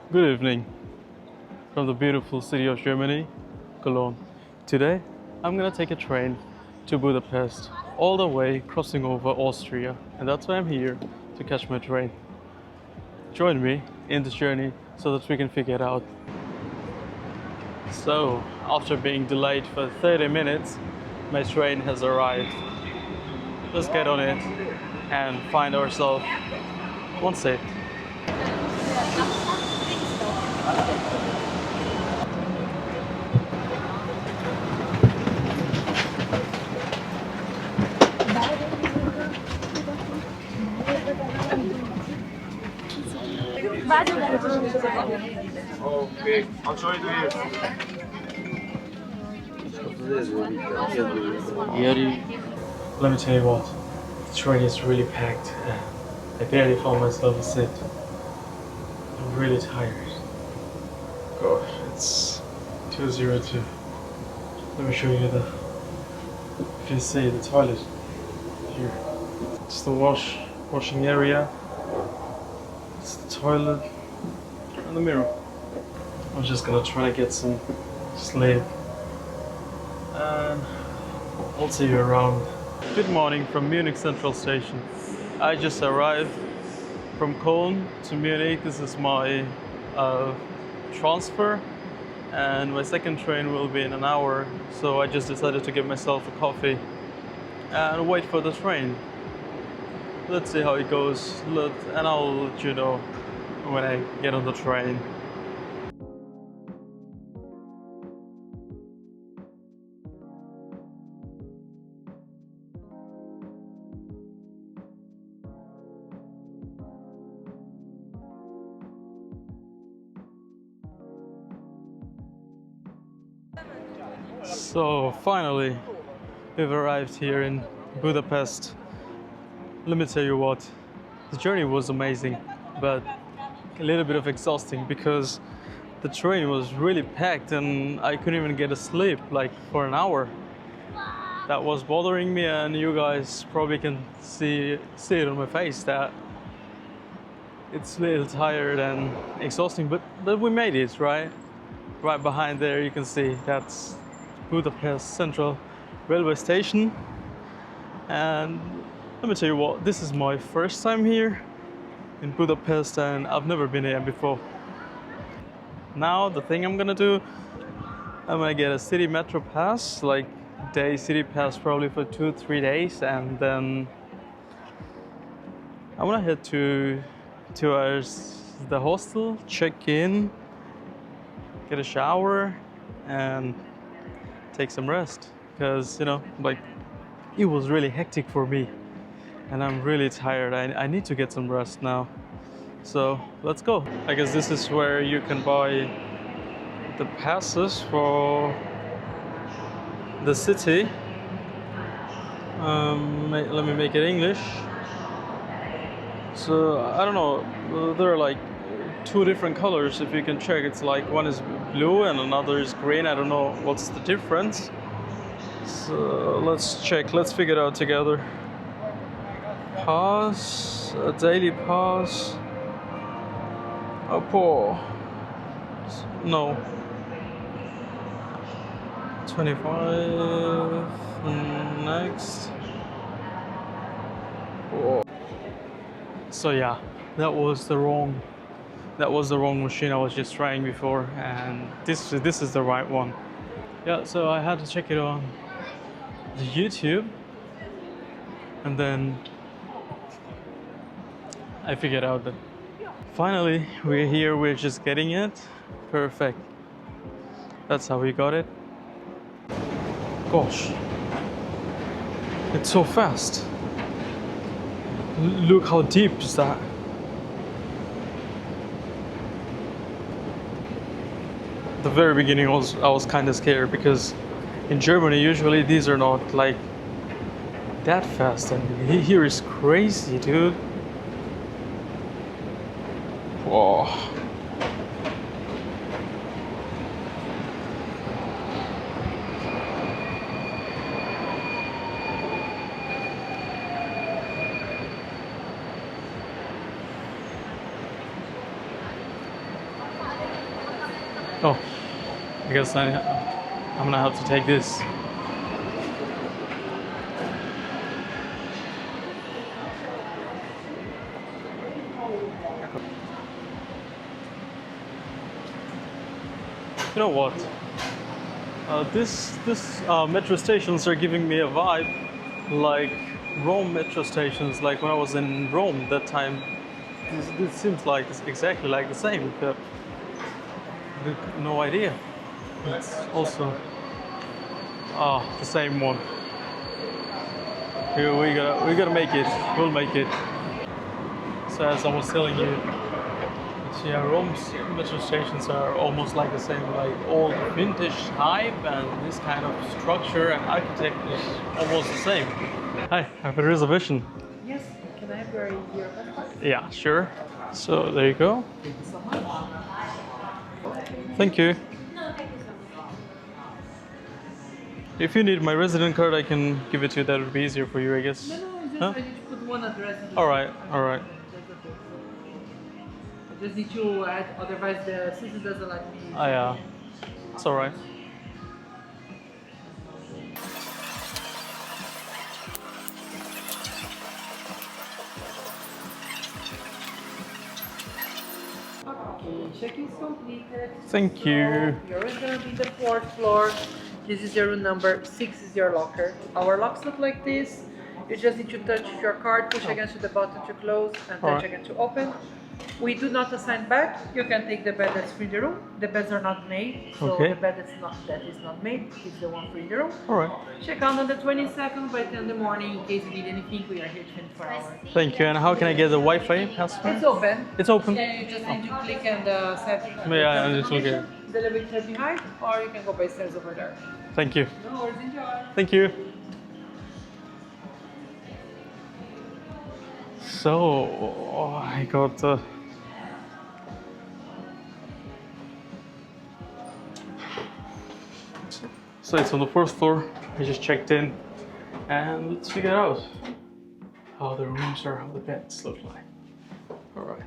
Good evening from the beautiful city of Germany, Cologne. Today, I'm gonna take a train to Budapest, all the way crossing over Austria, and that's why I'm here to catch my train. Join me in this journey so that we can figure it out. So, after being delayed for 30 minutes, my train has arrived. Let's get on it and find ourselves one seat. Okay, I'll show you the Let me tell you what, the train is really packed and I barely found myself a seat. I'm really tired. Gosh, it's 2:02. Let me show you if you see the toilet here. It's the washing area. It's the toilet and the mirror. I'm just gonna try to get some sleep and I'll see you around. Good morning from Munich Central Station. I just arrived from Cologne to Munich. This is my transfer and my second train will be in an hour. So I just decided to give myself a coffee and wait for the train. Let's see how it goes and I'll let you know when I get on the train. So finally, we've arrived here in Budapest. Let me tell you what, the journey was amazing, but a little bit of exhausting because the train was really packed and I couldn't even get a sleep like for an hour. That was bothering me, and you guys probably can see it on my face that it's a little tired and exhausting, but we made it, right? Right behind there you can see that's Budapest Central Railway Station. And let me tell you what, this is my first time here in Budapest and I've never been here before. Now the thing I'm gonna do, I'm gonna get a city metro pass, like day city pass probably for 2-3 days, and then I'm gonna head to the hostel, check in, get a shower and take some rest, because like it was really hectic for me and I'm really tired. I need to get some rest now, so let's go. I guess this is where you can buy the passes for the city. Let me make it English. So I don't know, there are like two different colors, if you can check. It's like one is blue and another is green. I don't know what's the difference. So let's check, let's figure it out together. Pass, a daily pass. A poor. No. 25. Next. Oh. So yeah, that was the wrong machine I was just trying before, and this is the right one. Yeah, so I had to check it on the YouTube, and then I figured out that finally we're here, we're just getting it. Perfect. That's how we got it. Gosh, it's so fast. Look how deep is that. At the very beginning I was kind of scared because in Germany usually these are not like that fast, and here is crazy, dude. Whoa. Oh, I guess I'm gonna have to take this. You know what? This metro stations are giving me a vibe like Rome metro stations. Like when I was in Rome that time, this seems like it's exactly like the same. But no idea. It's also the same one. We gotta make it. We'll make it. So as I was telling you. So yeah, Rome's metro stations are almost like the same, like old vintage type, and this kind of structure and architect is almost the same. Hi, I have a reservation. Yes, can I have your passport? Yeah, sure. So there you go. Thank you so much. Thank you. If you need my resident card, I can give it to you. That would be easier for you, I guess. No, I need to put one address. All right, all right. I just need to add, otherwise the system doesn't let me. Oh yeah, it's all right. Okay, check-in is completed. Thank you. You're gonna be the 4th floor. This is your room number, 6 is your locker. Our locks look like this. You just need to touch your card, push against the button to close, and touch again to open. We do not assign bed. You can take the bed that's free in the room. The beds are not made, so the bed that is not made is the one free in the room. All right. Check out on the 22nd by 10 in the morning in case you need anything. We are here 24 hours. Thank you. And how can I get the Wi-Fi password? It's open. It's open. Yeah, you just need to click and set. Yeah, I just okay. The elevator behind, or you can go by stairs over there. Thank you. No worries, enjoy. Thank you. So I got so it's on the 4th floor. I just checked in, and let's figure out how the rooms are, how the beds look like. All right.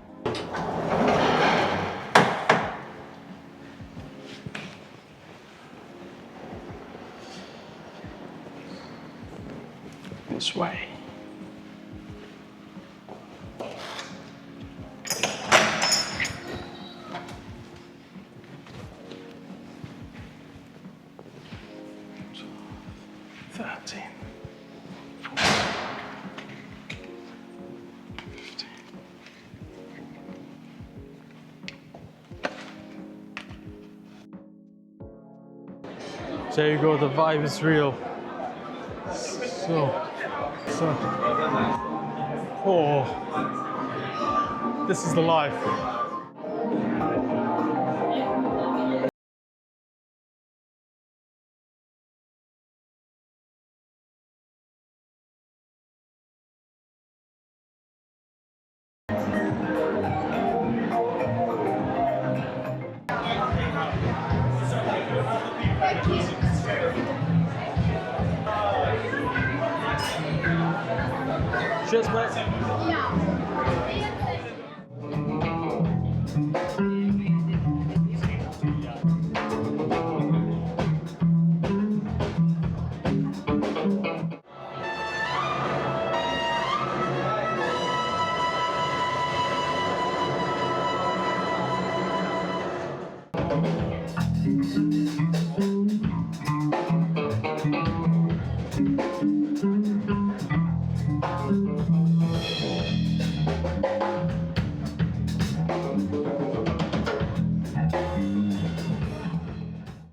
This way. There you go, the vibe is real. Oh, this is the life. Cheers, mate.